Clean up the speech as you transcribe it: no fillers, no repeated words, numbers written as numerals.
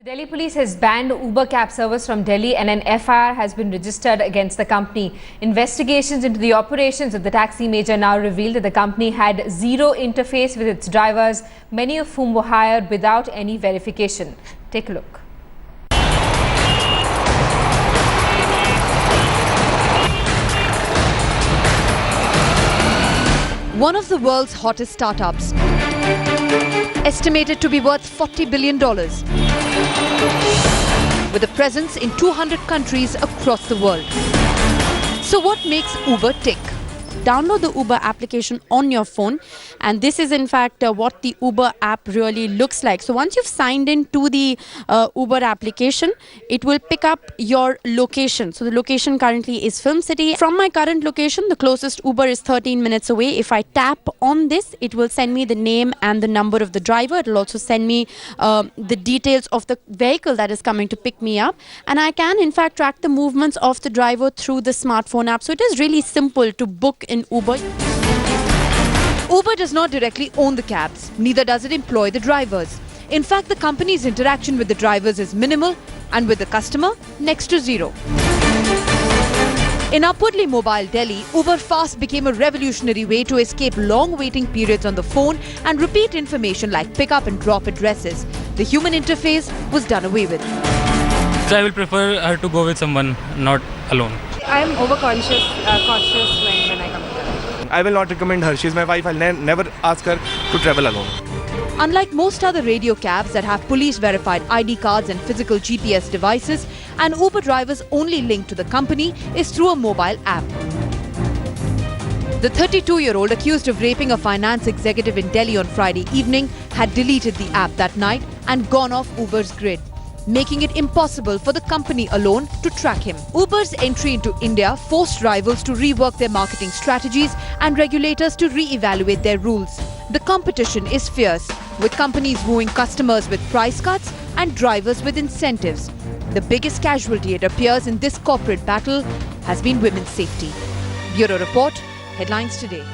Delhi police has banned Uber cab service from Delhi and an FIR has been registered against the company. Investigations into the operations of the taxi major now reveal that the company had zero interface with its drivers, many of whom were hired without any verification. Take a look. One of the world's hottest startups, estimated to be worth $40 billion, with a presence in 200 countries across the world. So what makes Uber tick? Download the Uber application on your phone, and this is in fact what the Uber app really looks like. So once you've signed in to the Uber application, it will pick up your location. So the location currently is Film City. From my current location, the closest Uber is 13 minutes away. If I tap on this, it will send me the name and the number of the driver. It will also send me the details of the vehicle that is coming to pick me up, and I can in fact track the movements of the driver through the smartphone app. So it is really simple to book in Uber. Uber does not directly own the cabs, neither does it employ the drivers. In fact, the company's interaction with the drivers is minimal and with the customer, next to zero. In upwardly mobile Delhi, Uber Fast became a revolutionary way to escape long waiting periods on the phone and repeat information like pick up and drop addresses. The human interface was done away with. I will prefer her to go with someone, not alone. I am cautious when I come to her. I will not recommend her. She's my wife. I'll never ask her to travel alone. Unlike most other radio cabs that have police-verified ID cards and physical GPS devices, an Uber driver's only link to the company is through a mobile app. The 32-year-old accused of raping a finance executive in Delhi on Friday evening had deleted the app that night and gone off Uber's grid, making it impossible for the company alone to track him. Uber's entry into India forced rivals to rework their marketing strategies and regulators to re-evaluate their rules. The competition is fierce, with companies wooing customers with price cuts and drivers with incentives. The biggest casualty, it appears, in this corporate battle has been women's safety. Bureau Report, Headlines Today.